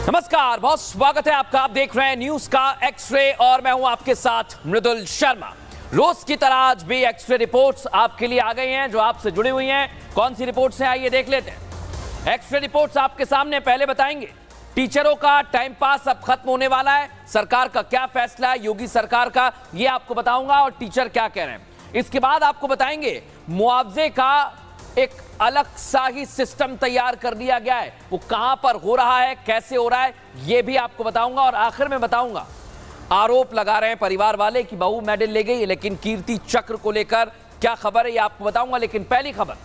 नमस्कार, बहुत स्वागत है आपका। आप देख रहे हैं न्यूज का एक्सरे और मैं हूं आपके साथ मृदुल शर्मा। रोज की तरह आज भी एक्सरे रिपोर्ट्स आपके लिए आ गई हैं जो आपसे जुड़ी हुई हैं। कौन सी रिपोर्ट्स हैं आइए देख लेते हैं। एक्सरे रिपोर्ट्स आपके सामने पहले बताएंगे टीचरों का टाइम पास अब खत्म होने वाला है। सरकार का क्या फैसला है, योगी सरकार का, ये आपको बताऊंगा और टीचर क्या कह रहे हैं। इसके बाद आपको बताएंगे मुआवजे का एक अलग सा ही सिस्टम तैयार कर दिया गया है। वो कहां पर हो रहा है, कैसे हो रहा है, ये भी आपको बताऊंगा। और आखिर में बताऊंगा, आरोप लगा रहे हैं परिवार वाले कि बहू मेडल ले गई, लेकिन कीर्ति चक्र को लेकर क्या खबर है ये आपको बताऊंगा। लेकिन पहली खबर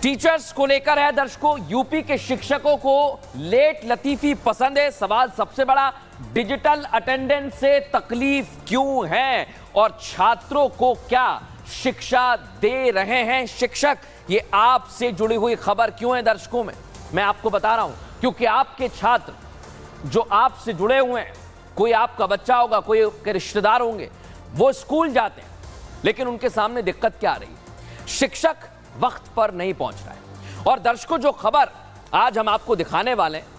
टीचर्स को लेकर है। दर्शकों, यूपी के शिक्षकों को लेट लतीफी पसंद है। सवाल सबसे बड़ा, डिजिटल अटेंडेंस से तकलीफ क्यों है और छात्रों को क्या शिक्षा दे रहे हैं शिक्षक, ये आपसे जुड़ी हुई खबर क्यों है दर्शकों में मैं आपको बता रहा हूं। क्योंकि आपके छात्र जो आपसे जुड़े हुए हैं, कोई आपका बच्चा होगा, कोई आपके रिश्तेदार होंगे, वो स्कूल जाते हैं लेकिन उनके सामने दिक्कत क्या आ रही है, शिक्षक वक्त पर नहीं पहुंच रहा है। और दर्शकों, जो खबर आज हम आपको दिखाने वाले हैं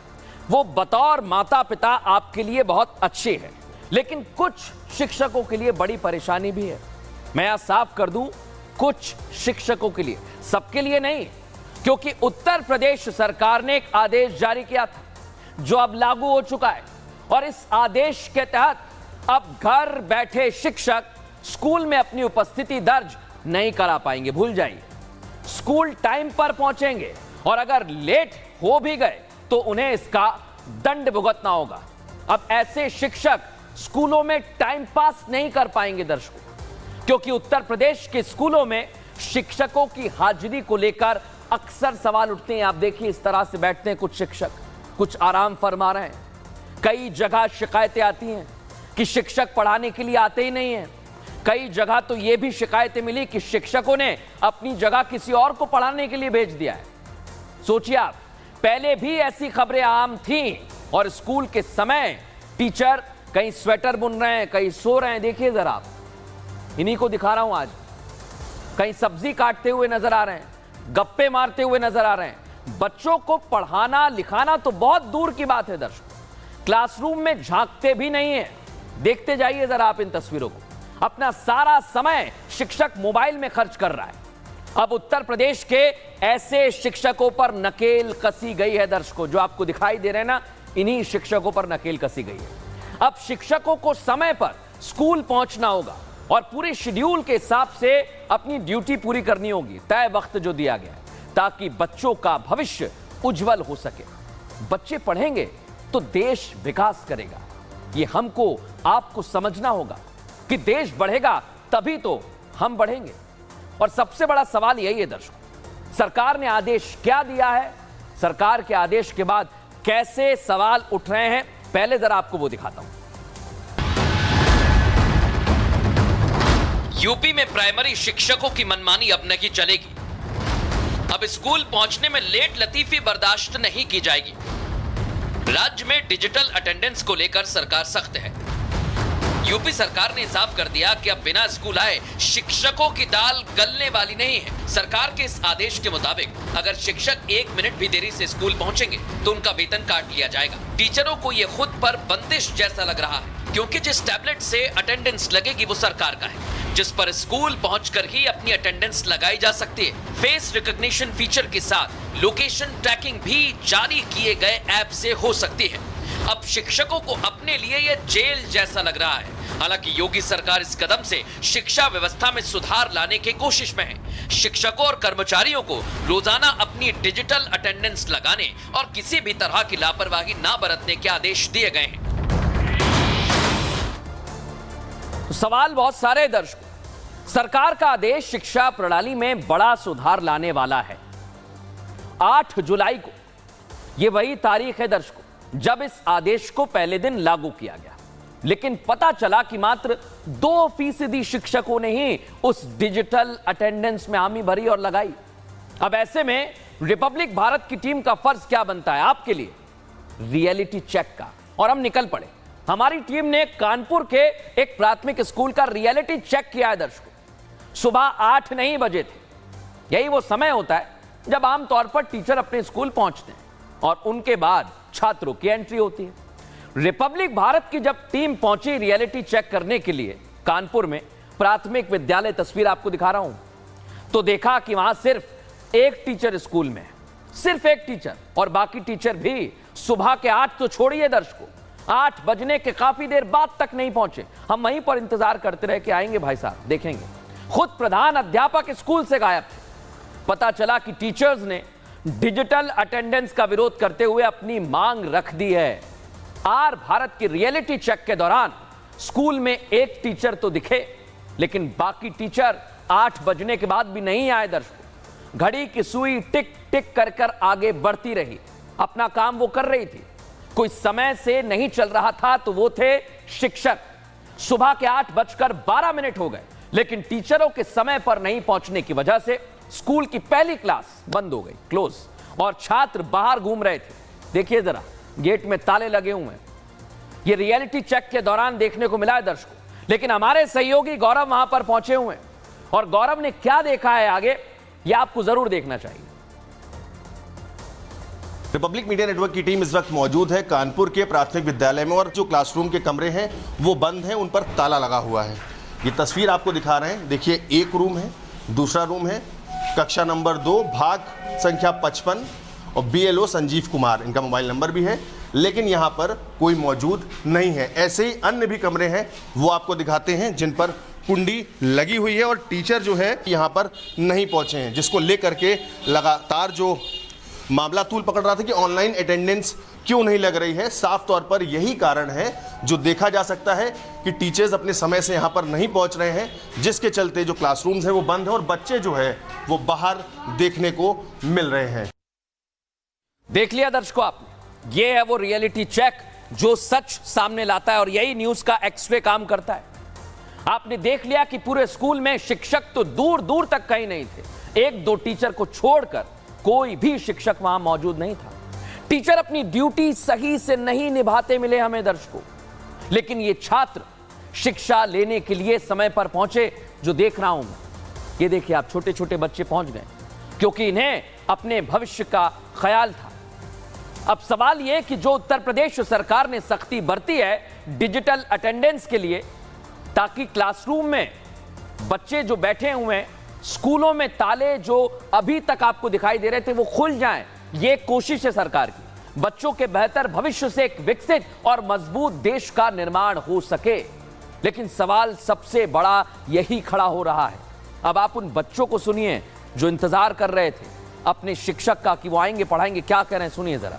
वो बतौर माता पिता आपके लिए बहुत अच्छी है, लेकिन कुछ शिक्षकों के लिए बड़ी परेशानी भी है। मैं यहां साफ कर दूं, कुछ शिक्षकों के लिए, सबके लिए नहीं। क्योंकि उत्तर प्रदेश सरकार ने एक आदेश जारी किया था जो अब लागू हो चुका है। और इस आदेश के तहत अब घर बैठे शिक्षक स्कूल में अपनी उपस्थिति दर्ज नहीं करा पाएंगे। भूल जाइए, स्कूल टाइम पर पहुंचेंगे और अगर लेट हो भी गए तो उन्हें इसका दंड भुगतना होगा। अब ऐसे शिक्षक स्कूलों में टाइम पास नहीं कर पाएंगे दर्शकों, क्योंकि उत्तर प्रदेश के स्कूलों में शिक्षकों की हाजिरी को लेकर अक्सर सवाल उठते हैं। आप देखिए, इस तरह से बैठते हैं कुछ शिक्षक, कुछ आराम फरमा रहे हैं। कई जगह शिकायतें आती हैं कि शिक्षक पढ़ाने के लिए आते ही नहीं हैं। कई जगह तो यह भी शिकायतें मिली कि शिक्षकों ने अपनी जगह किसी और को पढ़ाने के लिए भेज दिया है। सोचिए आप, पहले भी ऐसी खबरें आम थीं और स्कूल के समय टीचर कहीं स्वेटर बुन रहे हैं, कहीं सो रहे हैं। देखिए जरा आप, इन्हीं को दिखा रहा हूं आज, कहीं सब्जी काटते हुए नजर आ रहे हैं, गप्पे मारते हुए नजर आ रहे हैं। बच्चों को पढ़ाना लिखाना तो बहुत दूर की बात है दर्शकों, क्लासरूम में झांकते भी नहीं है। देखते जाइए जरा आप इन तस्वीरों को। अपना सारा समय शिक्षक मोबाइल में खर्च कर रहा है। अब उत्तर प्रदेश के ऐसे शिक्षकों पर नकेल कसी गई है दर्शकों, जो आपको दिखाई दे रहे हैं ना, इन्हीं शिक्षकों पर नकेल कसी गई है। अब शिक्षकों को समय पर स्कूल पहुंचना होगा और पूरे शेड्यूल के हिसाब से अपनी ड्यूटी पूरी करनी होगी, तय वक्त जो दिया गया है, ताकि बच्चों का भविष्य उज्जवल हो सके। बच्चे पढ़ेंगे तो देश विकास करेगा। ये हमको आपको समझना होगा कि देश बढ़ेगा तभी तो हम बढ़ेंगे। और सबसे बड़ा सवाल यही है दर्शकों, सरकार ने आदेश क्या दिया है, सरकार के आदेश के बाद कैसे सवाल उठ रहे हैं, पहले जरा आपको वो दिखाता हूं। यूपी में प्राइमरी शिक्षकों की मनमानी अब नहीं चलेगी। अब स्कूल पहुंचने में लेट लतीफी बर्दाश्त नहीं की जाएगी। राज्य में डिजिटल अटेंडेंस को लेकर सरकार सख्त है। यूपी सरकार ने साफ कर दिया कि अब बिना स्कूल आए शिक्षकों की दाल गलने वाली नहीं है। सरकार के इस आदेश के मुताबिक अगर शिक्षक 1 मिनट भी देरी से स्कूल पहुंचेंगे तो उनका वेतन काट लिया जाएगा। टीचरों को ये खुद पर बंदिश जैसा लग रहा है, क्योंकि जिस टैबलेट से अटेंडेंस लगेगी वो सरकार का है, जिस पर स्कूल पहुंचकर ही अपनी अटेंडेंस लगाई जा सकती है। फेस रिकॉग्निशन फीचर के साथ लोकेशन ट्रैकिंग भी जारी किए गए ऐप से हो सकती है। अब शिक्षकों को अपने लिए यह जेल जैसा लग रहा है। हालांकि योगी सरकार इस कदम से शिक्षा व्यवस्था में सुधार लाने की कोशिश में है। शिक्षकों और कर्मचारियों को रोजाना अपनी डिजिटल अटेंडेंस लगाने और किसी भी तरह की लापरवाही ना बरतने के आदेश दिए गए हैं। तो सवाल बहुत सारे दर्शकों, सरकार का आदेश शिक्षा प्रणाली में बड़ा सुधार लाने वाला है। 8 जुलाई को, यह वही तारीख है दर्शकों जब इस आदेश को पहले दिन लागू किया गया, लेकिन पता चला कि मात्र 2% शिक्षकों ने ही उस डिजिटल अटेंडेंस में हामी भरी और लगाई। अब ऐसे में रिपब्लिक भारत की टीम का फर्ज क्या बनता है आपके लिए, रियलिटी चेक का। और हम निकल पड़े। हमारी टीम ने कानपुर के एक प्राथमिक स्कूल का रियलिटी चेक किया है दर्शकों। सुबह 8 नहीं बजे थे। यही वो समय होता है जब आमतौर पर टीचर अपने स्कूल पहुंचते हैं। और उनके बाद छात्रों की एंट्री होती है। रिपब्लिक भारत की जब टीम पहुंची रियलिटी चेक करने के लिए कानपुर में प्राथमिक विद्यालय, तस्वीर आपको दिखा रहा हूं, तो देखा कि वहां सिर्फ एक टीचर स्कूल में है, सिर्फ एक टीचर, और बाकी टीचर भी सुबह के 8 तो छोड़िए दर्शकों, 8 बजने के काफी देर बाद तक नहीं पहुंचे। हम वहीं पर इंतजार करते रहे कि आएंगे भाई साहब, देखेंगे। खुद प्रधान अध्यापक स्कूल से गायब थे। पता चला कि टीचर्स ने डिजिटल अटेंडेंस का विरोध करते हुए अपनी मांग रख दी है। आर भारत की रियलिटी चेक के दौरान स्कूल में एक टीचर तो दिखे, लेकिन बाकी टीचर 8 बजने के बाद भी नहीं आए दर्शकों। घड़ी की सुई टिक टिक कर आगे बढ़ती रही, अपना काम वो कर रही थी। कोई समय से नहीं चल रहा था तो वो थे शिक्षक। सुबह के 8:12 हो गए, लेकिन टीचरों के समय पर नहीं पहुंचने की वजह से स्कूल की पहली क्लास बंद हो गई, क्लोज, और छात्र बाहर घूम रहे थे। देखिए जरा, गेट में ताले लगे हुए हैं। ये रियलिटी चेक के दौरान देखने को मिला है दर्शकों, लेकिन हमारे सहयोगी गौरव वहां पर पहुंचे हुए हैं, और गौरव ने क्या देखा है आगे, ये आपको जरूर देखना चाहिए। रिपब्लिक मीडिया नेटवर्क की टीम इस वक्त मौजूद है कानपुर के प्राथमिक विद्यालय में, और जो क्लासरूम के कमरे हैं वो बंद हैं, उन पर ताला लगा हुआ है। ये तस्वीर आपको दिखा रहे हैं। देखिए, एक रूम है, दूसरा रूम है कक्षा नंबर 2, भाग संख्या 55, और BLO संजीव कुमार, इनका मोबाइल नंबर भी है, लेकिन यहाँ पर कोई मौजूद नहीं है। ऐसे ही अन्य भी कमरे हैं, वो आपको दिखाते हैं, जिन पर कुंडी लगी हुई है और टीचर जो है यहाँ पर नहीं पहुँचे हैं, जिसको लेकर के लगातार जो मामला तूल पकड़ रहा था कि ऑनलाइन अटेंडेंस क्यों नहीं लग रही है। साफ तौर पर यही कारण है जो देखा जा सकता है कि टीचर्स अपने समय से यहाँ पर नहीं पहुँच रहे हैं, जिसके चलते जो क्लासरूम्स हैं वो बंद हैं और बच्चे जो है वो बाहर देखने को मिल रहे हैं। देख लिया दर्शकों आपने, ये है वो रियलिटी चेक जो सच सामने लाता है, और यही न्यूज का एक्सरे काम करता है। आपने देख लिया कि पूरे स्कूल में शिक्षक तो दूर दूर तक कहीं नहीं थे। 1-2 टीचर को छोड़कर कोई भी शिक्षक वहां मौजूद नहीं था। टीचर अपनी ड्यूटी सही से नहीं निभाते मिले हमें दर्शकों, लेकिन ये छात्र शिक्षा लेने के लिए समय पर पहुंचे, जो देख रहा हूं मैं। ये देखिए आप, छोटे छोटे बच्चे पहुंच गए, क्योंकि इन्हें अपने भविष्य का ख्याल था। अब सवाल यह कि जो उत्तर प्रदेश सरकार ने सख्ती बरती है डिजिटल अटेंडेंस के लिए, ताकि क्लासरूम में बच्चे जो बैठे हुए हैं, स्कूलों में ताले जो अभी तक आपको दिखाई दे रहे थे वो खुल जाएं, ये कोशिश है सरकार की। बच्चों के बेहतर भविष्य से एक विकसित और मजबूत देश का निर्माण हो सके। लेकिन सवाल सबसे बड़ा यही खड़ा हो रहा है। अब आप उन बच्चों को सुनिए जो इंतजार कर रहे थे अपने शिक्षक का कि वो आएंगे पढ़ाएंगे, क्या कह रहे हैं, सुनिए जरा।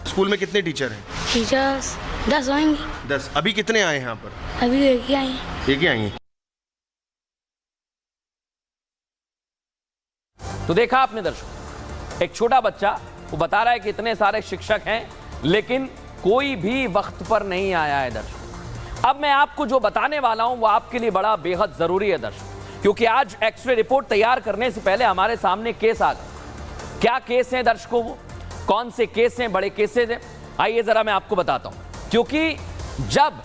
स्कूल में कितने टीचर हैं? टीचर्स 10 आएंगे। 10। अभी कितने आए हैं यहाँ पर? अभी एक ही आए हैं। एक ही आएंगे। तो देखा आपने दर्शकों, एक छोटा बच्चा वो बता रहा है कि इतने सारे शिक्षक हैं, लेकिन कोई भी वक्त पर नहीं आया है दर्शकों। अब मैं आपको जो बताने वाला हूं वो आपके लिए बड़ा बेहद जरूरी है दर्शकों, क्योंकि आज एक्सरे रिपोर्ट तैयार करने से पहले हमारे सामने केस आ गए। क्या केस हैं दर्शकों, वो कौन से केस हैं, बड़े केसेस हैं, आइए जरा मैं आपको बताता हूं। क्योंकि जब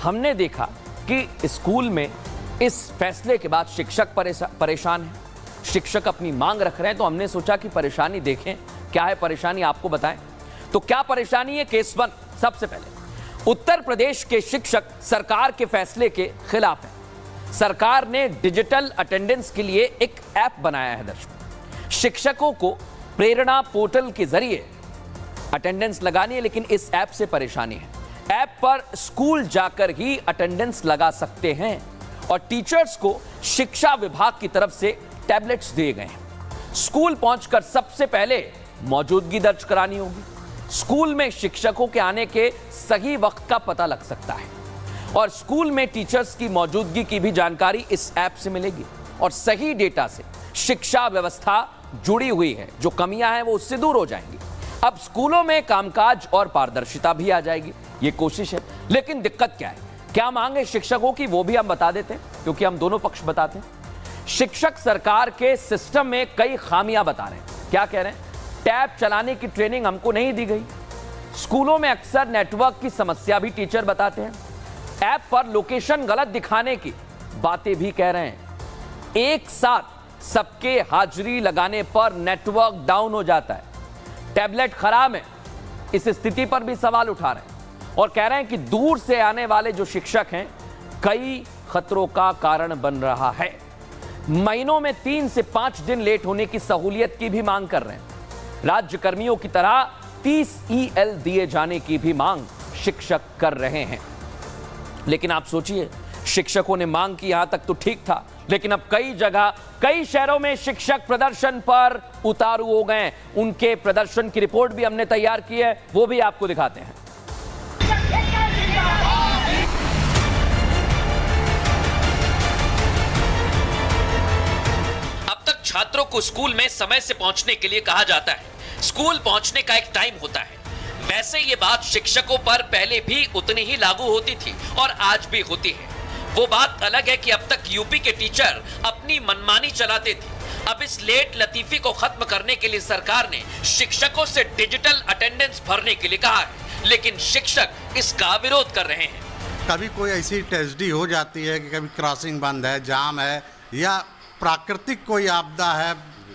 हमने देखा कि स्कूल में इस फैसले के बाद शिक्षक परेशान हैं, शिक्षक अपनी मांग रख रहे हैं, तो हमने सोचा कि परेशानी देखें, क्या है परेशानी, आपको बताएं। तो क्या परेशानी है? केस 1। सबसे पहले उत्तर प्रदेश के शिक्षक सरकार के फैसले के खिलाफ हैं। सरकार ने डिजिटल अटेंडेंस के लिए एक ऐप बनाया है दर्शकों। शिक्षकों को प्रेरणा पोर्टल के जरिए अटेंडेंस लगानी है, लेकिन इस ऐप से परेशानी है। ऐप पर स्कूल जाकर ही अटेंडेंस लगा सकते हैं, और टीचर्स को शिक्षा विभाग की तरफ से टैबलेट्स दिए गए हैं। स्कूल पहुंचकर सबसे पहले मौजूदगी दर्ज करानी होगी। स्कूल में शिक्षकों के आने के सही वक्त का पता लग सकता है, और स्कूल में टीचर्स की मौजूदगी की भी जानकारी इस ऐप से मिलेगी, और सही डेटा से शिक्षा व्यवस्था जुड़ी हुई है, जो कमियां हैं वो उससे दूर हो जाएंगी। अब स्कूलों में कामकाज और पारदर्शिता भी आ जाएगी, ये कोशिश है। लेकिन दिक्कत क्या है, क्या मांगे शिक्षकों की, वो भी हम बता देते हैं, क्योंकि हम दोनों पक्ष बताते हैं। शिक्षक सरकार के सिस्टम में कई खामियां बता रहे हैं। क्या कह रहे हैं? टैब चलाने की ट्रेनिंग हमको नहीं दी गई। स्कूलों में अक्सर नेटवर्क की समस्या भी टीचर बताते हैं। ऐप पर लोकेशन गलत दिखाने की बातें भी कह रहे हैं। एक साथ सबके हाजिरी लगाने पर नेटवर्क डाउन हो जाता है। टैबलेट खराब है, इस स्थिति पर भी सवाल उठा रहे हैं और कह रहे हैं कि दूर से आने वाले जो शिक्षक हैं कई खतरों का कारण बन रहा है। महीनों में 3 से 5 दिन लेट होने की सहूलियत की भी मांग कर रहे हैं। राज्य कर्मियों की तरह 30 EL दिए जाने की भी मांग शिक्षक कर रहे हैं। लेकिन आप सोचिए, शिक्षकों ने मांग की यहां तक तो ठीक था, लेकिन अब कई जगह कई शहरों में शिक्षक प्रदर्शन पर उतारू हो गए। उनके प्रदर्शन की रिपोर्ट भी हमने तैयार की है, वो भी आपको दिखाते हैं। अब तक छात्रों को स्कूल में समय से पहुंचने के लिए कहा जाता है। स्कूल पहुंचने का एक टाइम होता है। वैसे ये बात शिक्षकों पर पहले भी उतनी ही लागू होती थी और आज भी होती है। वो बात अलग है कि अब तक यूपी के टीचर अपनी मनमानी चलाते थे। अब इस लेट लतीफी को खत्म करने के लिए सरकार ने शिक्षकों से डिजिटल अटेंडेंस भरने के लिए कहा है, लेकिन शिक्षक इसका विरोध कर रहे हैं। कभी कोई ऐसी ट्रेजेडी हो जाती है कि कभी क्रॉसिंग बंद है, जाम है, या प्राकृतिक कोई आपदा है,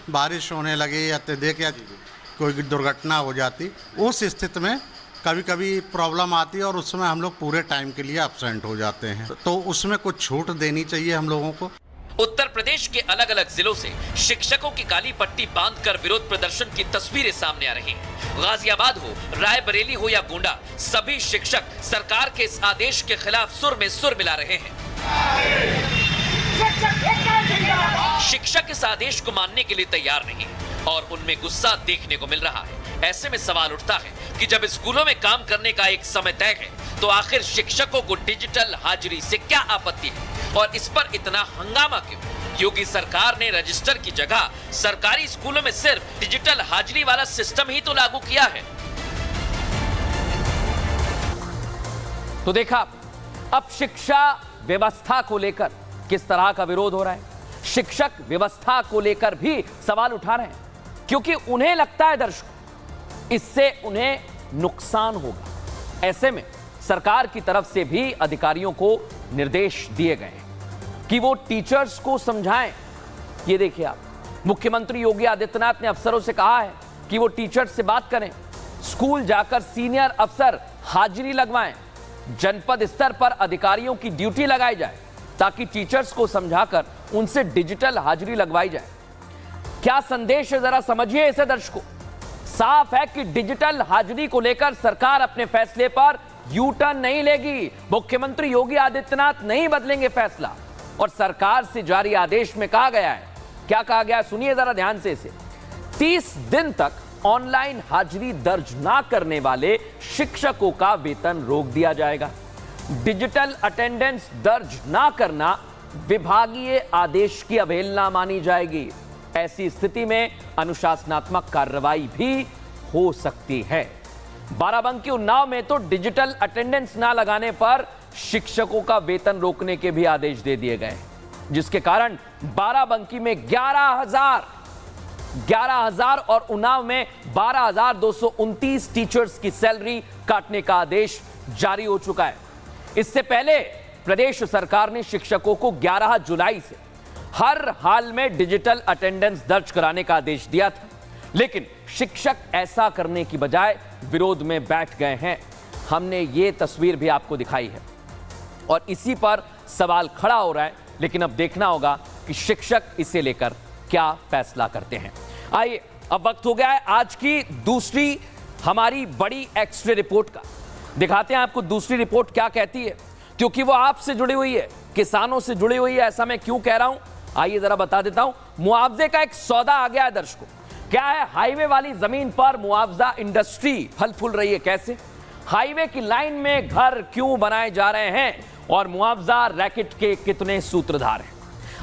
बारिश होने लगी या देख या कोई दुर्घटना हो जाती, उस स्थिति में कभी कभी प्रॉब्लम आती है और उसमें हम लोग पूरे टाइम के लिए एब्सेंट हो जाते हैं। तो उसमें कुछ छूट देनी चाहिए हम लोगों को। उत्तर प्रदेश के अलग अलग जिलों से शिक्षकों की काली पट्टी बांधकर विरोध प्रदर्शन की तस्वीरें सामने आ रही हैं। गाजियाबाद हो, रायबरेली हो या गोंडा, सभी शिक्षक सरकार के इस आदेश के खिलाफ सुर में सुर मिला रहे हैं। शिक्षक इस आदेश को मानने के लिए तैयार नहीं और उनमें गुस्सा देखने को मिल रहा है। ऐसे में सवाल उठता है कि जब स्कूलों में काम करने का एक समय तय है, तो आखिर शिक्षकों को डिजिटल हाजिरी से क्या आपत्ति है और इस पर इतना हंगामा क्यों? योगी सरकार ने रजिस्टर की जगह सरकारी स्कूलों में सिर्फ डिजिटल हाजिरी वाला सिस्टम ही तो लागू किया है। तो देखा, अब शिक्षा व्यवस्था को लेकर किस तरह का विरोध हो रहा है। शिक्षक व्यवस्था को लेकर भी सवाल उठा रहे हैं, क्योंकि उन्हें लगता है दर्शकों, इससे उन्हें नुकसान होगा। ऐसे में सरकार की तरफ से भी अधिकारियों को निर्देश दिए गए हैं कि वो टीचर्स को समझाएं। ये देखिए आप, मुख्यमंत्री योगी आदित्यनाथ ने अफसरों से कहा है कि वो टीचर्स से बात करें, स्कूल जाकर सीनियर अफसर हाजिरी लगवाएं, जनपद स्तर पर अधिकारियों की ड्यूटी लगाई जाए ताकि टीचर्स को समझाकर उनसे डिजिटल हाजिरी लगवाई जाए। क्या संदेश है, जरा समझिए इसे दर्शकों। साफ है कि डिजिटल हाजिरी को लेकर सरकार अपने फैसले पर यू टर्न नहीं लेगी। मुख्यमंत्री योगी आदित्यनाथ नहीं बदलेंगे फैसला। और सरकार से जारी आदेश में कहा गया है, क्या कहा गया है, सुनिए जरा ध्यान से इसे। 30 दिन तक ऑनलाइन हाजिरी दर्ज ना करने वाले शिक्षकों का वेतन रोक दिया जाएगा। डिजिटल अटेंडेंस दर्ज ना करना विभागीय आदेश की अवहेलना मानी जाएगी। ऐसी स्थिति में अनुशासनात्मक कार्रवाई भी हो सकती है। बाराबंकी उन्नाव में तो डिजिटल अटेंडेंस ना लगाने पर शिक्षकों का वेतन रोकने के भी आदेश दे दिए गए, जिसके कारण बाराबंकी में 11,000 और उन्नाव में 12,229 टीचर्स की सैलरी काटने का आदेश जारी हो चुका है। इससे पहले प्रदेश सरकार ने शिक्षकों को 11 जुलाई से हर हाल में डिजिटल अटेंडेंस दर्ज कराने का आदेश दिया था, लेकिन शिक्षक ऐसा करने की बजाय विरोध में बैठ गए हैं। हमने ये तस्वीर भी आपको दिखाई है और इसी पर सवाल खड़ा हो रहा है, लेकिन अब देखना होगा कि शिक्षक इसे लेकर क्या फैसला करते हैं। आइए, अब वक्त हो गया है आज की दूसरी हमारी बड़ी एक्स्ट्रा रिपोर्ट का। दिखाते हैं आपको दूसरी रिपोर्ट क्या कहती है, क्योंकि वो आपसे जुड़ी हुई है, किसानों से जुड़ी हुई है। ऐसा मैं क्यों कह रहा हूं, आइए जरा बता देता हूं। मुआवजे का एक सौदा आ गया है दर्शकों। क्या है, हाईवे वाली जमीन पर मुआवजा इंडस्ट्री फल फूल रही है। कैसे? हाईवे की लाइन में घर क्यों बनाए जा रहे हैं और मुआवजा रैकेट के कितने सूत्रधार हैं।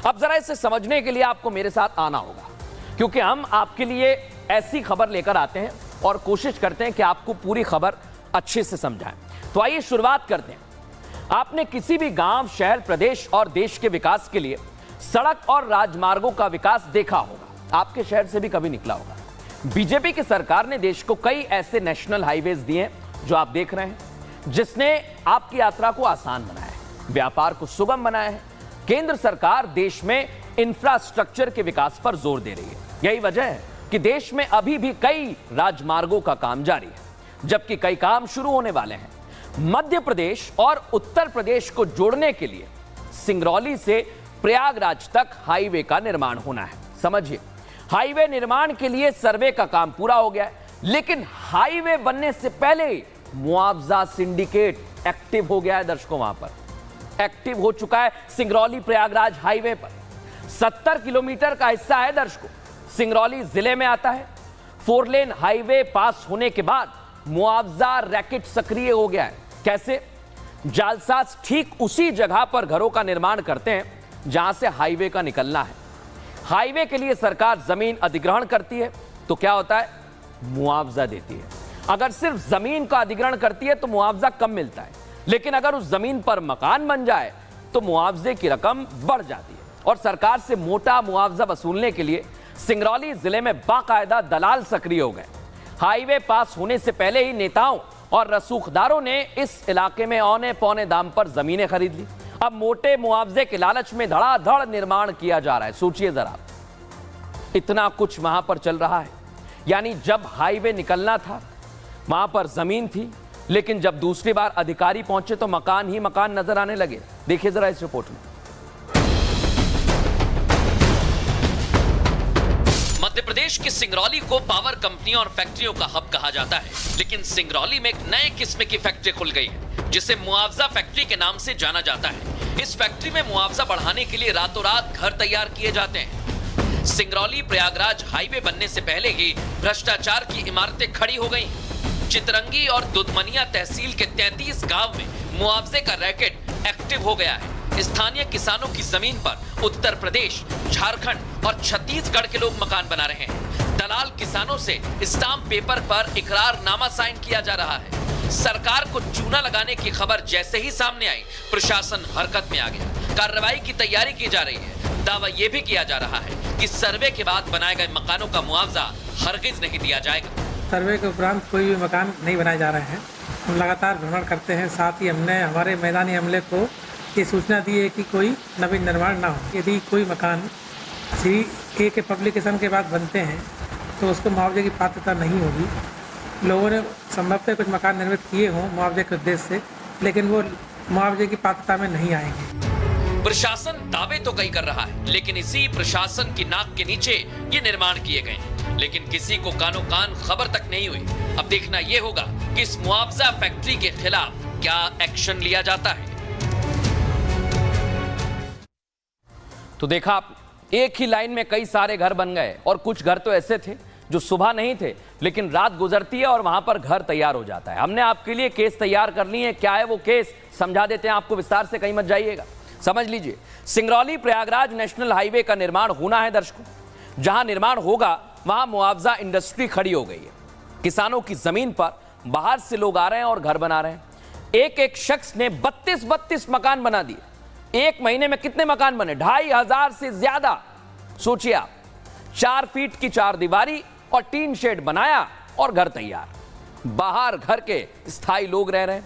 अब जरा इसे समझने के लिए आपको मेरे साथ आना होगा, क्योंकि हम आपके लिए ऐसी खबर लेकर आते हैं और कोशिश करते हैं कि आपको पूरी खबर अच्छे से समझाएं। तो आइए शुरुआत करते हैं। आपने किसी भी गांव, शहर, प्रदेश और देश के विकास के लिए सड़क और राजमार्गों का विकास देखा होगा, आपके शहर से भी कभी निकला होगा। बीजेपी की सरकार ने देश को कई ऐसे नेशनल हाईवेज दिए हैं जो आप देख रहे हैं, जिसने आपकी यात्रा को आसान बनाया है, व्यापार को सुगम बनाया है। केंद्र सरकार देश में इंफ्रास्ट्रक्चर के विकास पर जोर दे रही है। यही वजह है कि देश में अभी भी कई राजमार्गों का काम जारी है, जबकि कई काम शुरू होने वाले हैं। मध्य प्रदेश और उत्तर प्रदेश को जोड़ने के लिए सिंगरौली से प्रयागराज तक हाईवे का निर्माण होना है। समझिए, हाईवे निर्माण के लिए सर्वे का काम पूरा हो गया है, लेकिन हाईवे बनने से पहले मुआवजा सिंडिकेट एक्टिव हो गया है। दर्शकों, वहां पर एक्टिव हो चुका है सिंगरौली प्रयागराज हाईवे पर। 70 किलोमीटर का हिस्सा है दर्शकों, सिंगरौली जिले में आता है। 4 लेन हाईवे पास होने के बाद मुआवजा रैकेट सक्रिय हो गया है। कैसे? जालसाज ठीक उसी जगह पर घरों का निर्माण करते हैं जहां से हाईवे का निकलना है। हाईवे के लिए सरकार जमीन अधिग्रहण करती है तो क्या होता है? मुआवजा देती है। अगर सिर्फ जमीन का अधिग्रहण करती है तो मुआवजा कम मिलता है, लेकिन अगर उस जमीन पर मकान बन जाए तो मुआवजे की रकम बढ़ जाती है। और सरकार से मोटा मुआवजा वसूलने के लिए सिंगरौली जिले में बाकायदा दलाल सक्रिय हो गए। हाईवे पास होने से पहले ही नेताओं और रसूखदारों ने इस इलाके में औने पौने दाम पर जमीनें खरीद ली। अब मोटे मुआवजे के लालच में धड़ाधड़ निर्माण किया जा रहा है। सोचिए जरा, इतना कुछ वहां पर चल रहा है। यानी जब हाईवे निकलना था वहां पर जमीन थी, लेकिन जब दूसरी बार अधिकारी पहुंचे तो मकान ही मकान नजर आने लगे। देखिए जरा इस रिपोर्ट में। मध्य प्रदेश की सिंगरौली को पावर कंपनियों और फैक्ट्रियों का हब कहा जाता है, लेकिन सिंगरौली में एक नए किस्म की फैक्ट्री खुल गई है जिसे मुआवजा फैक्ट्री के नाम से जाना जाता है। इस फैक्ट्री में मुआवजा बढ़ाने के लिए रातों रात घर तैयार किए जाते हैं। सिंगरौली प्रयागराज हाईवे बनने से पहले ही भ्रष्टाचार की इमारतें खड़ी हो गई। चितरंगी और दुधमनिया तहसील के 33 गांव में मुआवजे का रैकेट एक्टिव हो गया है। स्थानीय किसानों की जमीन पर उत्तर प्रदेश, झारखंड और छत्तीसगढ़ के लोग मकान बना रहे हैं। दलाल किसानों से स्टाम्प पेपर पर इकरारनामा साइन किया जा रहा है। सरकार को चूना लगाने की खबर जैसे ही सामने आई, प्रशासन हरकत में आ गया। कार्रवाई की तैयारी की जा रही है। दावा यह भी किया जा रहा है कि सर्वे के बाद बनाए गए मकानों का मुआवजा हरगिज नहीं दिया जाएगा। सर्वे के उपरांत कोई भी मकान नहीं बनाए जा रहे हैं। हम लगातार भ्रमण करते हैं। साथ ही हमने हमारे मैदानी अमले को ये सूचना दी है कि कोई नवीन निर्माण ना हो। यदि कोई मकान श्री ए के पब्लिकेशन के बाद बनते हैं तो उसको मुआवजे की पात्रता नहीं होगी। लोगों ने संभवतः कुछ मकान निर्मित किए हों मुआवजे के उद्देश्य से, लेकिन वो मुआवजे की पात्रता में नहीं आएंगे। प्रशासन दावे तो कई कर रहा है, लेकिन इसी प्रशासन की नाक के नीचे ये निर्माण किए गए हैं, लेकिन किसी को कानो कान खबर तक नहीं हुई। अब देखना यह होगा कि इस मुआवजा फैक्ट्री के खिलाफ क्या एक्शन लिया जाता है। तो देखा आप, एक ही लाइन में कई सारे घर बन गए, और कुछ घर तो ऐसे थे जो सुबह नहीं थे, लेकिन रात गुजरती है और वहां पर घर तैयार हो जाता है। हमने आपके लिए केस तैयार कर ली है। क्या है वो केस, समझा देते हैं आपको विस्तार से, कहीं मत जाइएगा, समझ लीजिए। सिंगरौली प्रयागराज नेशनल हाईवे का निर्माण होना है दर्शकों। जहां निर्माण होगा वहां मुआवजा इंडस्ट्री खड़ी हो गई है। किसानों की जमीन पर बाहर से लोग आ रहे हैं और घर बना रहे हैं। एक एक शख्स ने 32 मकान बना दिए। एक महीने में कितने मकान बने? 2500 से ज्यादा। सोचिए आप, 4 फीट की 4 दीवारी और टीन शेड बनाया और घर तैयार। बाहर घर के स्थायी लोग रह रहे हैं,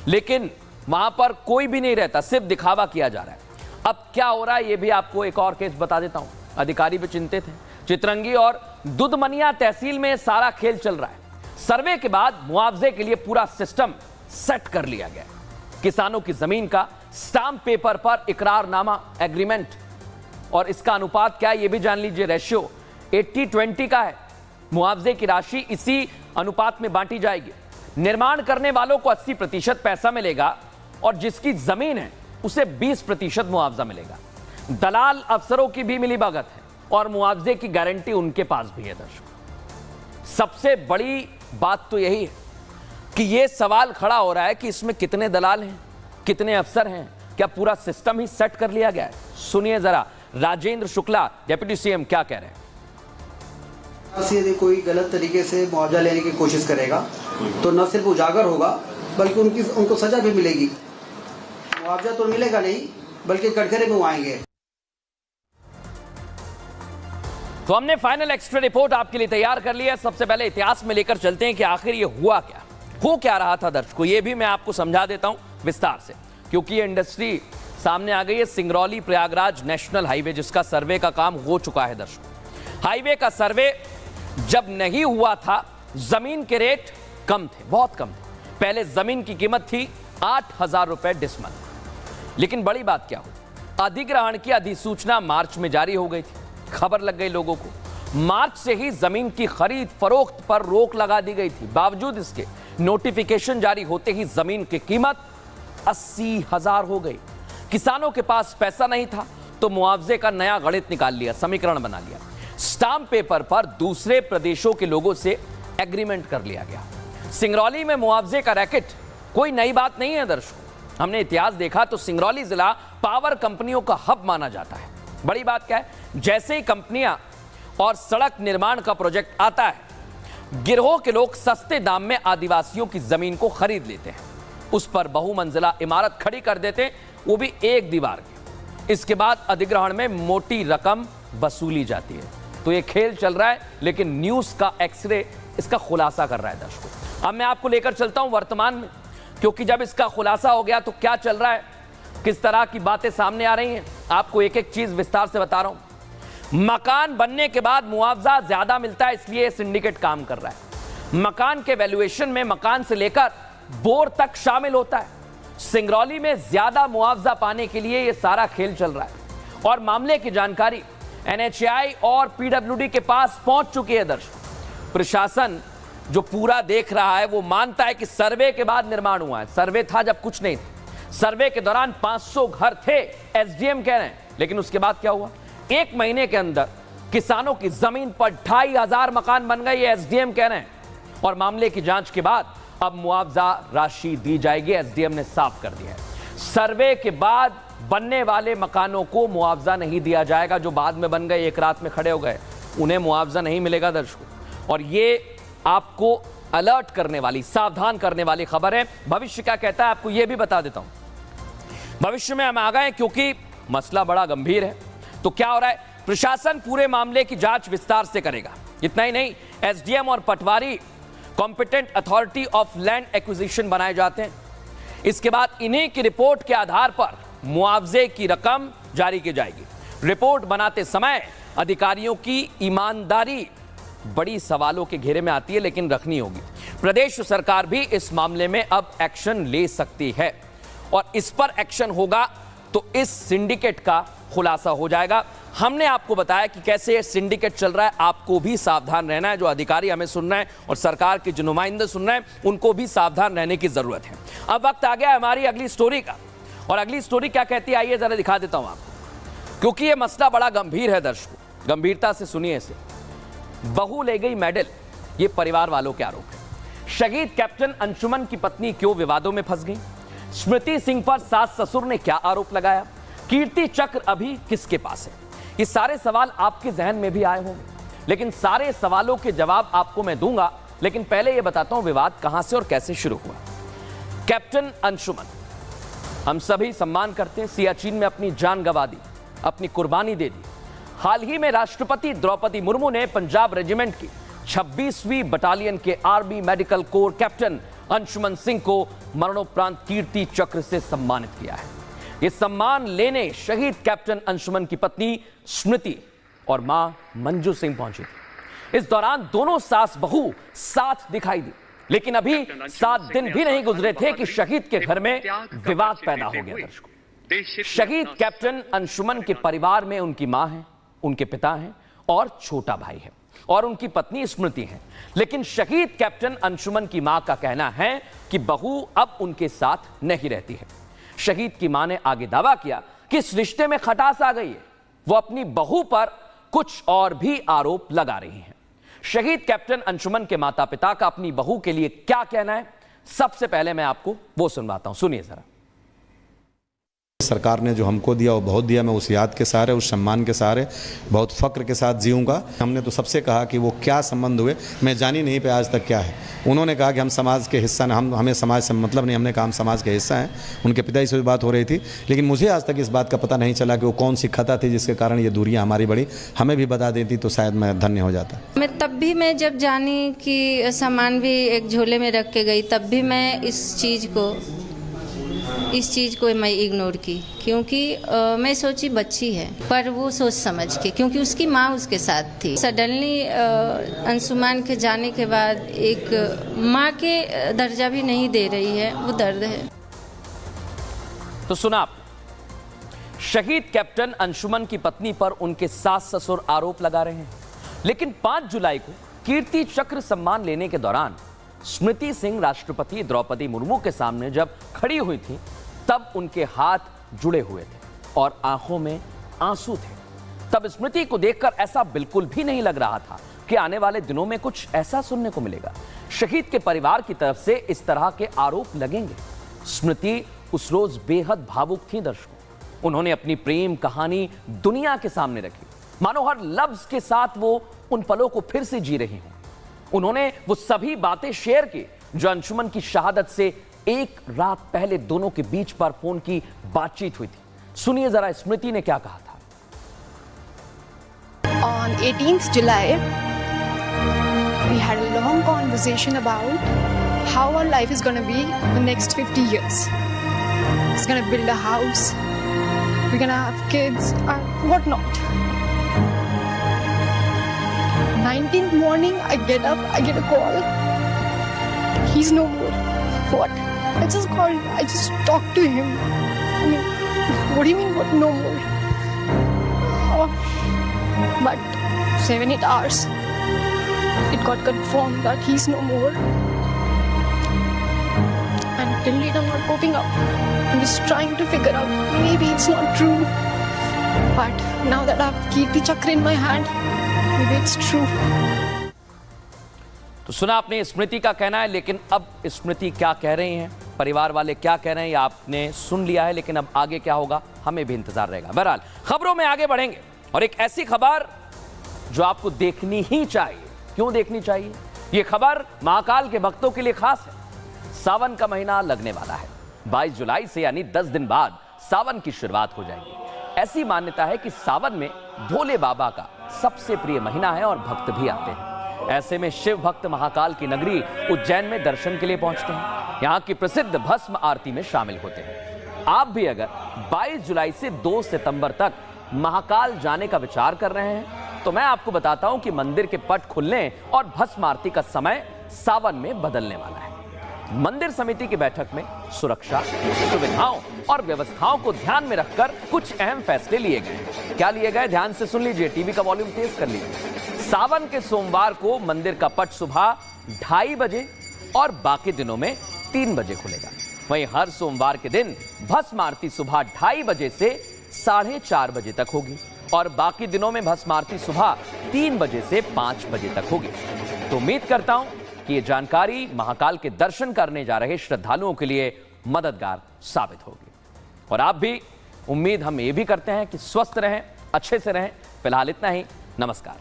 लेकिन वहां पर कोई भी नहीं रहता, सिर्फ दिखावा किया जा रहा है। अब क्या हो रहा है, यह भी आपको एक और केस बता देता हूं। अधिकारी भी चिंतित हैं। चितरंगी और दुधमनिया तहसील में सारा खेल चल रहा है। सर्वे के बाद मुआवजे के लिए पूरा सिस्टम सेट कर लिया गया। किसानों की जमीन का स्टाम्प पेपर पर इकरारनामा एग्रीमेंट, और इसका अनुपात क्या है ये भी जान लीजिए। रेशियो 80-20 का है। मुआवजे की राशि इसी अनुपात में बांटी जाएगी। निर्माण करने वालों को 80% पैसा मिलेगा और जिसकी जमीन है उसे 20% मुआवजा मिलेगा। दलाल अफसरों की भी मिलीभगत है और मुआवजे की गारंटी उनके पास भी है। दर्शकों, सबसे बड़ी बात तो यही है कि यह सवाल खड़ा हो रहा है कि इसमें कितने दलाल हैं, कितने अफसर हैं, क्या पूरा सिस्टम ही सेट कर लिया गया है? सुनिए जरा राजेंद्र शुक्ला, डिप्टी सीएम, क्या कह रहे हैं। यदि कोई गलत तरीके से मुआवजा लेने की कोशिश करेगा तो न सिर्फ उजागर होगा बल्कि उनको सजा भी मिलेगी। मुआवजा तो मिलेगा नहीं बल्कि कटघरे में आएंगे। तो हमने फाइनल एक्स्ट्रा रिपोर्ट आपके लिए तैयार कर लिया है। सबसे पहले इतिहास में लेकर चलते हैं कि आखिर ये हुआ क्या, हो क्या रहा था दर्शकों। ये भी मैं आपको समझा देता हूं विस्तार से, क्योंकि ये इंडस्ट्री सामने आ गई है। सिंगरौली प्रयागराज नेशनल हाईवे, जिसका सर्वे का काम हो चुका है दर्शकों। हाईवे का सर्वे जब नहीं हुआ था जमीन के रेट कम थे, बहुत कम थे। पहले जमीन की कीमत थी 8,000 रुपए डिसमल। लेकिन बड़ी बात क्या हुई, अधिग्रहण की अधिसूचना मार्च में जारी हो गई थी। खबर लग गई लोगों को, मार्च से ही जमीन की खरीद फरोख्त पर रोक लगा दी गई थी। बावजूद इसके नोटिफिकेशन जारी होते ही जमीन की कीमत 80,000 हो गई। किसानों के पास पैसा नहीं था तो मुआवजे का नया गणित निकाल लिया, समीकरण बना लिया। स्टाम्प पेपर पर दूसरे प्रदेशों के लोगों से एग्रीमेंट कर लिया गया। सिंगरौली में मुआवजे का रैकेट कोई नई बात नहीं है दर्शकों। हमने इतिहास देखा तो सिंगरौली जिला पावर कंपनियों का हब माना जाता है। बड़ी बात क्या है, जैसे ही कंपनियां और सड़क निर्माण का प्रोजेक्ट आता है, गिरोह के लोग सस्ते दाम में आदिवासियों की जमीन को खरीद लेते हैं, उस पर बहुमंजिला इमारत खड़ी कर देते हैं, वो भी एक दीवार की। इसके बाद अधिग्रहण में मोटी रकम वसूली जाती है। तो ये खेल चल रहा है, लेकिन न्यूज का एक्सरे इसका खुलासा कर रहा है दर्शकों। अब मैं आपको लेकर चलता हूं वर्तमान में, क्योंकि जब इसका खुलासा हो गया तो क्या चल रहा है, किस तरह की बातें सामने आ रही हैं, आपको एक एक चीज विस्तार से बता रहा हूं। मकान बनने के बाद मुआवजा ज्यादा मिलता है, इसलिए सिंडिकेट काम कर रहा है। मकान के वैल्यूएशन में मकान से लेकर बोर तक शामिल होता है। सिंगरौली में ज्यादा मुआवजा पाने के लिए यह सारा खेल चल रहा है और मामले की जानकारी NHAI और PWD के पास पहुंच चुकी है दर्शकों। प्रशासन जो पूरा देख रहा है वो मानता है कि सर्वे के बाद निर्माण हुआ है। सर्वे था जब कुछ नहीं था। सर्वे के दौरान 500 घर थे, SDM कह रहे हैं, लेकिन उसके बाद क्या हुआ, एक महीने के अंदर किसानों की जमीन पर 2,500 मकान बन गए, ये SDM कह रहे हैं। और मामले की जांच के बाद अब मुआवजा राशि दी जाएगी, SDM ने साफ कर दिया है। सर्वे के बाद बनने वाले मकानों को मुआवजा नहीं दिया जाएगा। जो बाद में बन गए, एक रात में खड़े हो गए, उन्हें मुआवजा नहीं मिलेगा दर्शकों। और ये आपको अलर्ट करने वाली, सावधान करने वाली खबर है। भविष्य क्या कहता है आपको यह भी बता देता हूं। भविष्य में हम आ गए क्योंकि मसला बड़ा गंभीर है। तो क्या हो रहा है, प्रशासन पूरे मामले की जांच विस्तार से करेगा। इतना ही नहीं, SDM और patwari competent authority of land acquisition बनाए जाते हैं। इसके बाद इन्हीं की रिपोर्ट के आधार पर मुआवजे की रकम जारी की जाएगी। रिपोर्ट बनाते समय अधिकारियों की ईमानदारी बड़ी सवालों के घेरे में आती है, लेकिन रखनी होगी। प्रदेश सरकार भी इस मामले में अब एक्शन ले सकती है और इस पर एक्शन होगा तो इस सिंडिकेट का खुलासा हो जाएगा। हमने आपको बताया कि कैसे ये सिंडिकेट चल रहा है। आपको भी सावधान रहना है, जो अधिकारी हमें सुन रहे हैं और सरकार के जो नुमाइंदे सुन रहे हैं, उनको भी सावधान रहने की जरूरत है। अब वक्त आ गया हमारी अगली स्टोरी का, और अगली स्टोरी क्या कहती है आइए जरा दिखा देता हूं आपको, क्योंकि यह मसला बड़ा गंभीर है दर्शकों। गंभीरता से सुनिए इसे। बहू ले गई मेडल, ये परिवार वालों के आरोप है। शहीद कैप्टन अंशुमन की पत्नी क्यों विवादों में फंस गई? स्मृति सिंह पर सास ससुर ने क्या आरोप लगाया? कीर्ति चक्र अभी किसके पास है? ये सारे सवाल आपके जहन में भी आए होंगे, लेकिन सारे सवालों के जवाब आपको मैं दूंगा। लेकिन पहले यह बताता हूं विवाद कहां से और कैसे शुरू हुआ। कैप्टन अंशुमन, हम सभी सम्मान करते हैं, सियाचिन में अपनी जान गंवा दी, अपनी कुर्बानी दे दी। हाल ही में राष्ट्रपति द्रौपदी मुर्मू ने पंजाब रेजिमेंट की 26वीं बटालियन के army medical corps captain Anshuman Singh को मरणोपरांत कीर्ति चक्र से सम्मानित किया है। यह सम्मान लेने शहीद कैप्टन अंशुमन की पत्नी स्मृति और मां मंजू सिंह पहुंची थी। इस दौरान दोनों सास बहू साथ दिखाई दी, लेकिन अभी 7 दिन भी नहीं गुजरे थे कि शहीद के घर में विवाद पैदा हो गया। दर्शकों, शहीद कैप्टन अंशुमन के परिवार में उनकी मां है, उनके पिता हैं और छोटा भाई है, और उनकी पत्नी स्मृति है। लेकिन शहीद कैप्टन अंशुमन की मां का कहना है कि बहू अब उनके साथ नहीं रहती है। शहीद की मां ने आगे दावा किया कि इस रिश्ते में खटास आ गई है। वो अपनी बहू पर कुछ और भी आरोप लगा रही हैं। शहीद कैप्टन अंशुमन के माता पिता का अपनी बहू के लिए क्या कहना है, सबसे पहले मैं आपको वो सुनवाता हूं, सुनिए जरा। सरकार ने जो हमको दिया वो बहुत दिया। मैं उस याद के सहारे, उस सम्मान के सहारे बहुत फक्र के साथ जीऊँगा। हमने तो सबसे कहा कि वो क्या संबंध हुए, मैं जानी नहीं पे आज तक क्या है। उन्होंने कहा कि हम समाज के हिस्सा हैं, हमें समाज से मतलब नहीं। हमने कहा हम समाज के हिस्सा हैं। उनके पिताजी से भी बात हो रही थी, लेकिन मुझे आज तक इस बात का पता नहीं चला कि वो कौन सी खता थी जिसके कारण ये दूरियाँ हमारी बढ़ी। हमें भी बता देती तो शायद मैं धन्य हो जाता। मैं तब भी, मैं जब जानी कि सामान भी एक झोले में रख के गई, तब भी मैं इस चीज़ को इस चीज़ को मैं इग्नोर की, क्योंकि मैं सोची बच्ची है, पर वो सोच समझ के, क्योंकि उसकी माँ उसके साथ थी। सडनली अंशुमान के जाने के बाद एक माँ के दर्जा भी नहीं दे रही है, वो दर्द है। तो सुना आपने, शहीद कैप्टन अंशुमन की पत्नी पर उनके सास ससुर आरोप लगा रहे हैं, लेकिन 5 जुलाई को कीर्ति चक्र सम्मान लेने के दौरान स्मृति सिंह राष्ट्रपति द्रौपदी मुर्मू के सामने जब खड़ी हुई थी, तब उनके हाथ जुड़े हुए थे और आंखों में आंसू थे। तब स्मृति को देखकर ऐसा बिल्कुल भी नहीं लग रहा था कि आने वाले दिनों में कुछ ऐसा सुनने को मिलेगा। शहीद के परिवार की तरफ से इस तरह के आरोप लगेंगे। स्मृति उस रोज बेहद भावुक थी दर्शकों। उन्होंने अपनी प्रेम कहानी दुनिया के सामने रखी, मानो हर लफ्ज के साथ वो उन पलों को फिर से जी रही हूं। उन्होंने वो सभी बातें शेयर की जो अंशुमन की शहादत से एक रात पहले दोनों के बीच पर फोन की बातचीत हुई थी। सुनिए जरा स्मृति ने क्या कहा था। On 18th July, we had a long conversation about how our life is going to be the next 50 years. It's going to build a house, we're going to have kids and whatnot. 19th morning, I get up, I get a call. He's no more. What? I just called, I just talked to him. I mean, what do you mean, what, no more? But 7-8 hours, it got confirmed that he's no more. And till date, I'm not coping up. I'm just trying to figure out, maybe it's not true. But now that I have Kirti Chakra in my hand, maybe it's true. तो सुना आपने स्मृति का कहना है, लेकिन अब स्मृति क्या कह रही हैं, परिवार वाले क्या कह रहे हैं, ये आपने सुन लिया है, लेकिन अब आगे क्या होगा हमें भी इंतजार रहेगा। बहरहाल खबरों में आगे बढ़ेंगे और एक ऐसी खबर जो आपको देखनी ही चाहिए। क्यों देखनी चाहिए? ये खबर महाकाल के भक्तों के लिए खास है। सावन का महीना लगने वाला है। 22 जुलाई से यानी 10 दिन बाद सावन की शुरुआत हो जाएगी। ऐसी मान्यता है कि सावन में भोले बाबा का सबसे प्रिय महीना है और भक्त भी आते हैं। ऐसे में शिव भक्त महाकाल की नगरी उज्जैन में दर्शन के लिए पहुंचते हैं। यहाँ की प्रसिद्ध भस्म आरती में शामिल होते हैं। आप भी अगर 22 जुलाई से 2 सितंबर तक महाकाल जाने का विचार कर रहे हैं, तो मैं आपको बताता हूं कि मंदिर के पट खुलने और भस्म आरती का समय सावन में बदलने वाला है। मंदिर समिति की बैठक में सुरक्षा, सुविधाओं और व्यवस्थाओं को ध्यान में रखकर कुछ अहम फैसले लिए गए। क्या लिए गए, ध्यान से सुन लीजिए, टीवी का वॉल्यूम तेज कर लीजिए। सावन के सोमवार को मंदिर का पट सुबह 2:30 बजे और बाकी दिनों में 3 बजे खुलेगा। वहीं हर सोमवार के दिन भस्म आरती सुबह 2:30 बजे से 4:30 बजे तक होगी और बाकी दिनों में भस्म आरती सुबह 3 बजे से 5 बजे तक होगी। तो उम्मीद करता हूं कि ये जानकारी महाकाल के दर्शन करने जा रहे श्रद्धालुओं के लिए मददगार साबित होगी। और आप भी, उम्मीद हम ये भी करते हैं कि स्वस्थ रहें, अच्छे से रहें। फिलहाल इतना ही, नमस्कार।